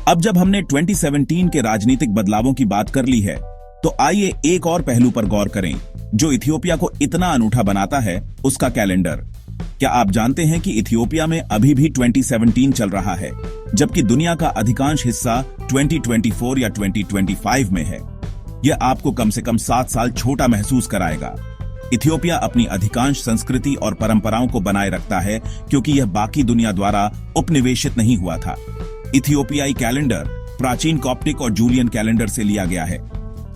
अब जब हमने 2017 के राजनीतिक बदलावों की बात कर ली है, तो आइए एक और पहलू पर गौर करें जो इथियोपिया को इतना अनूठा बनाता है, उसका कैलेंडर। क्या आप जानते हैं कि इथियोपिया में अभी भी 2017 चल रहा है, जबकि दुनिया का अधिकांश हिस्सा 2024 या 2025 में है। यह आपको कम से कम 7 साल छोटा महसूस कराएगा। इथियोपिया अपनी अधिकांश संस्कृति और परंपराओं को बनाए रखता है क्योंकि यह बाकी दुनिया द्वारा उपनिवेशित नहीं हुआ था। इथियोपियाई कैलेंडर प्राचीन कॉप्टिक और जूलियन कैलेंडर से लिया गया है।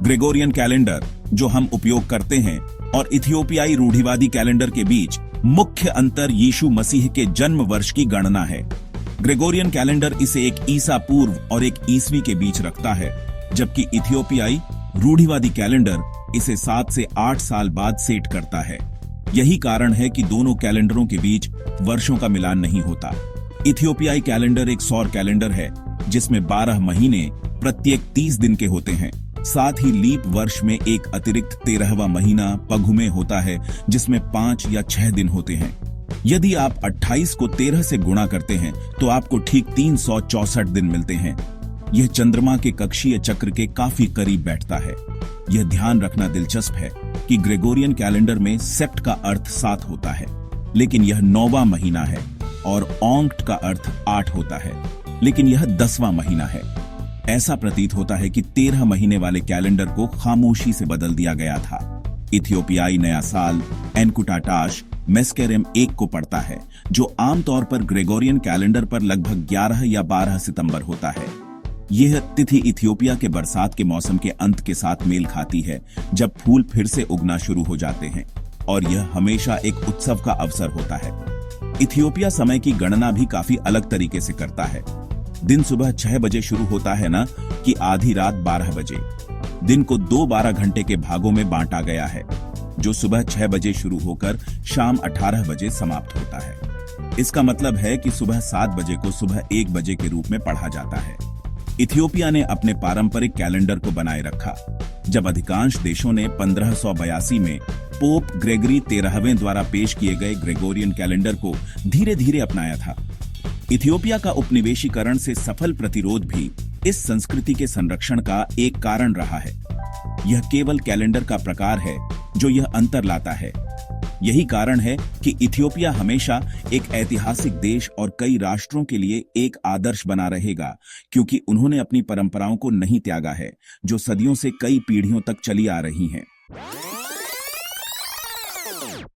ग्रेगोरियन कैलेंडर जो हम उपयोग करते हैं और इथियोपियाई रूढ़िवादी कैलेंडर के बीच मुख्य अंतर यीशु मसीह के जन्म वर्ष की गणना है। ग्रेगोरियन कैलेंडर इसे एक ईसा पूर्व और एक ईसवी के बीच रखता है, जबकि इथियोपियाई रूढ़िवादी कैलेंडर इसे 7 से 8 साल बाद सेट करता है। यही कारण है कि दोनों कैलेंडरों के बीच वर्षों का मिलान नहीं होता। इथियोपियाई कैलेंडर एक सौर कैलेंडर है जिसमें 12 महीने प्रत्येक 30 दिन के होते हैं। साथ ही लीप वर्ष में एक अतिरिक्त 13वां महीना पघुमे होता है जिसमें 5 या 6 दिन होते हैं। यदि आप 28 को 13 से गुणा करते हैं तो आपको ठीक 364 दिन मिलते हैं। यह चंद्रमा के कक्षीय चक्र के काफी करीब बैठता है। यह ध्यान रखना दिलचस्प है कि ग्रेगोरियन कैलेंडर में सेप्ट का अर्थ 7 होता है, लेकिन यह 9वां महीना है, और ऑंक्ट का अर्थ 8 होता है, लेकिन यह 10वां महीना है। ऐसा प्रतीत होता है कि 13 महीने वाले कैलेंडर को खामोशी से बदल दिया गया था। इथियोपियाई नया साल एनकुटाटाश मेस्केरेम 1 को पड़ता है, जो आमतौर पर ग्रेगोरियन कैलेंडर पर लगभग 11 या 12 सितंबर होता है। यह तिथि इथियोपिया के बरसात के मौसम के अंत के साथ मेल खाती है, जब फूल फिर से उगना शुरू हो जाते हैं, और यह हमेशा एक उत्सव का अवसर होता है। इथियोपिया समय की गणना भी काफी अलग तरीके से करता है। दिन सुबह 6 बजे शुरू होता है ना कि आधी रात 12 बजे। दिन को 2 12 घंटे के भागों में बांटा गया है, जो सुबह 6 बजे शुरू होकर शाम 18 बजे समाप्त होता है। इसका मतलब है कि सुबह 7 बजे को सुबह 1 बजे के रूप में पढ़ा जाता है। इथियोपिया ने अपने पारंपरिक कैलेंडर को बनाए रखा, जब अधिकांश देशों ने 1582 में पोप ग्रेगरी 13वें द्वारा पेश किए गए ग्रेगोरियन कैलेंडर को धीरे धीरे अपनाया था। इथियोपिया का उपनिवेशीकरण से सफल प्रतिरोध भी इस संस्कृति के संरक्षण का एक कारण रहा है। यह केवल कैलेंडर का प्रकार है जो यह अंतर लाता है। यही कारण है कि इथियोपिया हमेशा एक ऐतिहासिक देश और कई राष्ट्रों के लिए एक आदर्श बना रहेगा, क्योंकि उन्होंने अपनी परंपराओं को नहीं त्यागा है, जो सदियों से कई पीढ़ियों तक चली आ रही हैं।